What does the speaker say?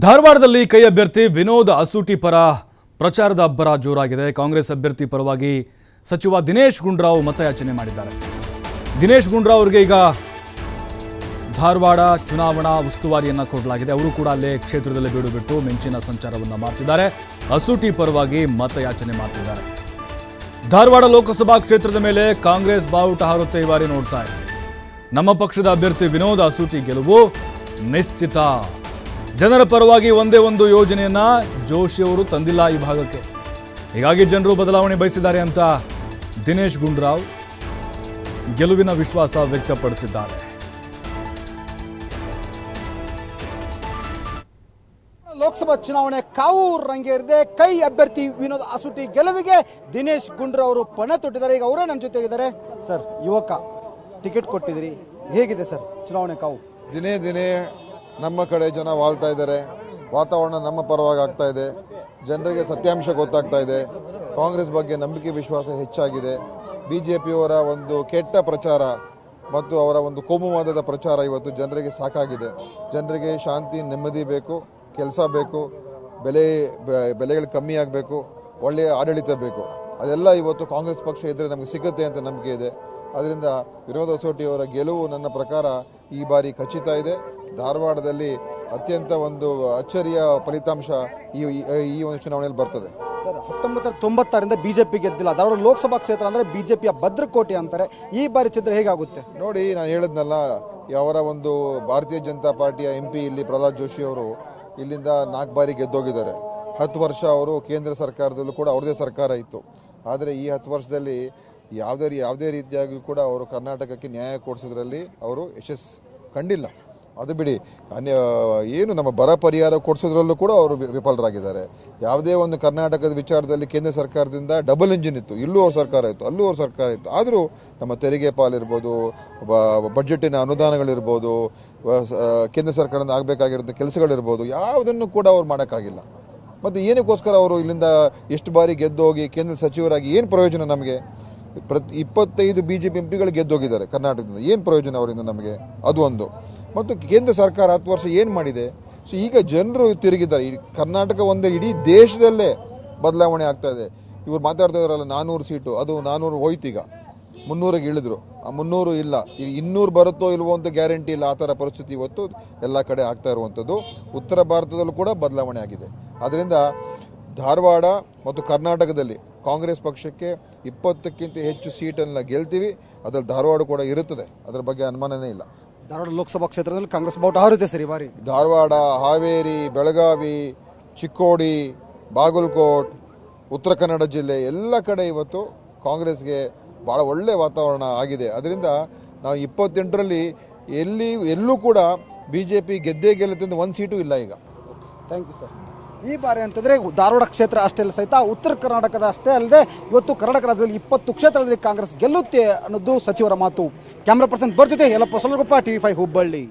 ಧಾರವಾಡದಲ್ಲಿ ಕೈ ಅಭ್ಯರ್ಥಿ ವಿನೋದ್ ಅಸೂಟಿ ಪರ ಪ್ರಚಾರದ ಅಬ್ಬರ ಜೋರಾಗಿದೆ. ಕಾಂಗ್ರೆಸ್ ಅಭ್ಯರ್ಥಿ ಪರವಾಗಿ ಸಚಿವ ದಿನೇಶ್ ಗುಂಡೂರಾವ್ ಮತಯಾಚನೆ ಮಾಡಿದ್ದಾರೆ. ದಿನೇಶ್ ಗುಂಡೂರಾವ್ ಅವರಿಗೆ ಈಗ ಧಾರವಾಡ ಚುನಾವಣಾ ಉಸ್ತುವಾರಿಯನ್ನು ಕೊಡಲಾಗಿದೆ. ಅವರು ಕೂಡ ಅಲ್ಲೇ ಕ್ಷೇತ್ರದಲ್ಲಿ ಬೀಡು ಬಿಟ್ಟು ಮಿಂಚಿನ ಸಂಚಾರವನ್ನು ಮಾಡ್ತಿದ್ದಾರೆ. ಅಸೂಟಿ ಪರವಾಗಿ ಮತಯಾಚನೆ ಮಾಡ್ತಿದ್ದಾರೆ. ಧಾರವಾಡ ಲೋಕಸಭಾ ಕ್ಷೇತ್ರದ ಮೇಲೆ ಕಾಂಗ್ರೆಸ್ ಬಾವುಟ ಹಾರುತ್ತೆ ಈ ಬಾರಿ ನೋಡ್ತಾ ಇದೆ. ನಮ್ಮ ಪಕ್ಷದ ಅಭ್ಯರ್ಥಿ ವಿನೋದ್ ಅಸೂಟಿ ಗೆಲುವು ನಿಶ್ಚಿತ. ಜನರ ಪರವಾಗಿ ಒಂದೇ ಒಂದು ಯೋಜನೆಯನ್ನ ಜೋಶಿ ಅವರು ತಂದಿಲ್ಲ ಈ ಭಾಗಕ್ಕೆ. ಹೀಗಾಗಿ ಜನರು ಬದಲಾವಣೆ ಬಯಸಿದ್ದಾರೆ ಅಂತ ದಿನೇಶ್ ಗುಂಡೂರಾವ್ ಗೆಲುವಿನ ವಿಶ್ವಾಸ ವ್ಯಕ್ತಪಡಿಸಿದ್ದಾರೆ. ಲೋಕಸಭಾ ಚುನಾವಣೆ ಕಾವು ರಂಗೇರಿದೆ. ಕೈ ಅಭ್ಯರ್ಥಿ ವಿನೋದ್ ಅಸೂಟಿ ಗೆಲುವಿಗೆ ದಿನೇಶ್ ಗುಂಡೂರಾವ್ ಅವರು ಪಣ ತೊಟ್ಟಿದ್ದಾರೆ. ಈಗ ಅವರೇ ನನ್ನ ಜೊತೆಗಿದ್ದಾರೆ. ಸರ್, ಯುವಕ ಟಿಕೆಟ್ ಕೊಟ್ಟಿದ್ದೀರಿ, ಹೇಗಿದೆ ಸರ್ ಚುನಾವಣೆ ಕಾವು? ದಿನೇ ದಿನೇ ನಮ್ಮ ಕಡೆ ಜನ ವಾಳ್ತಾ ಇದ್ದಾರೆ. ವಾತಾವರಣ ನಮ್ಮ ಪರವಾಗಿ ಆಗ್ತಾ ಇದೆ. ಜನರಿಗೆ ಸತ್ಯಾಂಶ ಗೊತ್ತಾಗ್ತಾ ಇದೆ. ಕಾಂಗ್ರೆಸ್ ಬಗ್ಗೆ ನಂಬಿಕೆ ವಿಶ್ವಾಸ ಹೆಚ್ಚಾಗಿದೆ. ಬಿಜೆಪಿಯವರ ಒಂದು ಕೆಟ್ಟ ಪ್ರಚಾರ ಮತ್ತು ಅವರ ಒಂದು ಕೋಮುವಾದದ ಪ್ರಚಾರ ಇವತ್ತು ಜನರಿಗೆ ಸಾಕಾಗಿದೆ. ಜನರಿಗೆ ಶಾಂತಿ ನೆಮ್ಮದಿ ಬೇಕು, ಕೆಲಸ ಬೇಕು, ಬೆಲೆಗಳು ಕಮ್ಮಿ ಆಗಬೇಕು, ಒಳ್ಳೆಯ ಆಡಳಿತ ಬೇಕು. ಅದೆಲ್ಲ ಇವತ್ತು ಕಾಂಗ್ರೆಸ್ ಪಕ್ಷ ಇದ್ದರೆ ನಮಗೆ ಸಿಗುತ್ತೆ ಅಂತ ನಂಬಿಕೆ ಇದೆ. ಅದರಿಂದ ವಿನೋದ್ ಅಸೂಟಿ ಅವರ ಗೆಲುವು ನನ್ನ ಪ್ರಕಾರ ಈ ಬಾರಿ ಖಚಿತ ಇದೆ. ಧಾರವಾಡದಲ್ಲಿ ಅತ್ಯಂತ ಒಂದು ಅಚ್ಚರಿಯ ಫಲಿತಾಂಶ ಈ ಒಂದು ಚುನಾವಣೆಯಲ್ಲಿ ಬರ್ತದೆ. ಸರ್, 1996ರಿಂದ ಬಿಜೆಪಿ ಗೆದ್ದಿಲ್ಲ. ಧಾರವಾಡ ಲೋಕಸಭಾ ಕ್ಷೇತ್ರ ಅಂದ್ರೆ ಬಿಜೆಪಿಯ ಭದ್ರಕೋಟೆ ಅಂತಾರೆ. ಈ ಬಾರಿ ಚಿತ್ರ ಹೇಗಾಗುತ್ತೆ? ನೋಡಿ, ನಾನು ಹೇಳಿದ್ನಲ್ಲ, ಅವರ ಒಂದು ಭಾರತೀಯ ಜನತಾ ಪಾರ್ಟಿಯ MP ಇಲ್ಲಿ ಪ್ರಹ್ಲಾದ್ ಜೋಶಿ ಅವರು ಇಲ್ಲಿಂದ 4 ಬಾರಿ ಗೆದ್ದೋಗಿದ್ದಾರೆ. 10 ವರ್ಷ ಅವರು ಕೇಂದ್ರ ಸರ್ಕಾರದಲ್ಲೂ ಕೂಡ ಅವ್ರದೇ ಸರ್ಕಾರ ಇತ್ತು. ಆದರೆ ಈ 10 ವರ್ಷದಲ್ಲಿ ಯಾವುದೇ ರೀತಿಯಾಗಿ ಕೂಡ ಅವರು ಕರ್ನಾಟಕಕ್ಕೆ ನ್ಯಾಯ ಕೊಡಿಸೋದ್ರಲ್ಲಿ ಅವರು ಯಶಸ್ಸು ಕಂಡಿಲ್ಲ. ಅದು ಬಿಡಿ, ಏನು ನಮ್ಮ ಬರ ಪರಿಹಾರ ಕೊಡಿಸೋದ್ರಲ್ಲೂ ಕೂಡ ಅವರು ವಿಫಲರಾಗಿದ್ದಾರೆ. ಯಾವುದೇ ಒಂದು ಕರ್ನಾಟಕದ ವಿಚಾರದಲ್ಲಿ ಕೇಂದ್ರ ಸರ್ಕಾರದಿಂದ ಡಬಲ್ ಇಂಜಿನ್ ಇತ್ತು. ಇಲ್ಲೂ ಅವ್ರ ಸರ್ಕಾರ ಇತ್ತು, ಅಲ್ಲೂ ಅವ್ರ ಸರ್ಕಾರ ಇತ್ತು. ಆದರೂ ನಮ್ಮ ತೆರಿಗೆ ಪಾಲಿರ್ಬೋದು, ಬಜೆಟಿನ ಅನುದಾನಗಳಿರ್ಬೋದು, ಕೇಂದ್ರ ಸರ್ಕಾರದಿಂದ ಆಗಬೇಕಾಗಿರೋ ಕೆಲಸಗಳಿರ್ಬೋದು, ಯಾವುದನ್ನು ಕೂಡ ಅವ್ರು ಮಾಡೋಕ್ಕಾಗಿಲ್ಲ. ಮತ್ತು ಏನಕ್ಕೋಸ್ಕರ ಅವರು ಇಲ್ಲಿಂದ ಎಷ್ಟು ಬಾರಿ ಗೆದ್ದೋಗಿ ಕೇಂದ್ರ ಸಚಿವರಾಗಿ ಏನು ಪ್ರಯೋಜನ ನಮಗೆ? 25 ಬಿಜೆಪಿ MPಗಳು ಗೆದ್ದೋಗಿದ್ದಾರೆ ಕರ್ನಾಟಕದಿಂದ. ಏನು ಪ್ರಯೋಜನ ಅವರಿಂದ ನಮಗೆ? ಅದು ಒಂದು. ಮತ್ತು ಕೇಂದ್ರ ಸರ್ಕಾರ 10 ವರ್ಷ ಏನು ಮಾಡಿದೆ? ಸೊ ಈಗ ಜನರು ತಿರುಗಿದ್ದಾರೆ. ಕರ್ನಾಟಕ ಒಂದೇ, ಇಡೀ ದೇಶದಲ್ಲೇ ಬದಲಾವಣೆ ಆಗ್ತಾ ಇದೆ. ಇವ್ರು ಮಾತಾಡ್ತಾ ಇದ್ದಾರಲ್ಲ 400 ಸೀಟು, ಅದು 400 ಹೋಯ್ತು. ಈಗ 300ಗೆ ಇಳಿದ್ರು. ಆ 300 ಇಲ್ಲ, ಈಗ 200 ಬರುತ್ತೋ ಇಲ್ವೋ ಅಂತ ಗ್ಯಾರಂಟಿ ಇಲ್ಲ. ಆ ಥರ ಪರಿಸ್ಥಿತಿ ಇವತ್ತು ಎಲ್ಲ ಕಡೆ ಆಗ್ತಾ ಇರುವಂಥದ್ದು. ಉತ್ತರ ಭಾರತದಲ್ಲೂ ಕೂಡ ಬದಲಾವಣೆ ಆಗಿದೆ. ಅದರಿಂದ ಧಾರವಾಡ ಮತ್ತು ಕರ್ನಾಟಕದಲ್ಲಿ ಕಾಂಗ್ರೆಸ್ ಪಕ್ಷಕ್ಕೆ 20ಕ್ಕಿಂತ ಹೆಚ್ಚು ಸೀಟನ್ನು ಗೆಲ್ತೀವಿ. ಅದರಲ್ಲಿ ಧಾರವಾಡ ಕೂಡ ಇರುತ್ತದೆ, ಅದರ ಬಗ್ಗೆ ಅನುಮಾನನೇ ಇಲ್ಲ. ಧಾರವಾಡ ಲೋಕಸಭಾ ಕ್ಷೇತ್ರದಲ್ಲಿ ಕಾಂಗ್ರೆಸ್ ಬಾವುಟ ಹಾರುತ್ತೆ ಸರ್ ಈ ಬಾರಿ. ಧಾರವಾಡ, ಹಾವೇರಿ, ಬೆಳಗಾವಿ, ಚಿಕ್ಕೋಡಿ, ಬಾಗಲಕೋಟ್, ಉತ್ತರ ಕನ್ನಡ ಜಿಲ್ಲೆ ಎಲ್ಲ ಕಡೆ ಇವತ್ತು ಕಾಂಗ್ರೆಸ್ಗೆ ಭಾಳ ಒಳ್ಳೆ ವಾತಾವರಣ ಆಗಿದೆ. ಅದರಿಂದ ನಾವು 28ರಲ್ಲಿ ಎಲ್ಲೂ ಕೂಡ ಬಿಜೆಪಿ ಗೆದ್ದೇ ಗೆಲ್ಲುತ್ತೆ ಅಂತ 1 ಸೀಟು ಇಲ್ಲ ಈಗ. Thank you sir. ಈ ಬಾರಿ ಅಂತಂದ್ರೆ ಧಾರವಾಡ ಕ್ಷೇತ್ರ ಅಷ್ಟೇ ಅಲ್ಲ ಸಹಿತ ಉತ್ತರ ಕರ್ನಾಟಕದ ಅಷ್ಟೇ ಅಲ್ಲದೆ ಇವತ್ತು ಕರ್ನಾಟಕ ರಾಜ್ಯದಲ್ಲಿ 20 ಕ್ಷೇತ್ರದಲ್ಲಿ ಕಾಂಗ್ರೆಸ್ ಗೆಲ್ಲುತ್ತೆ ಅನ್ನೋದು ಸಚಿವರ ಮಾತು. ಕ್ಯಾಮ್ರಾ ಪರ್ಸನ್ ಜೊತೆ ಯಲ್ಲಪ್ಪ ಸೊಲಗೊಪ್ಪ, TV5 ಹುಬ್ಬಳ್ಳಿ.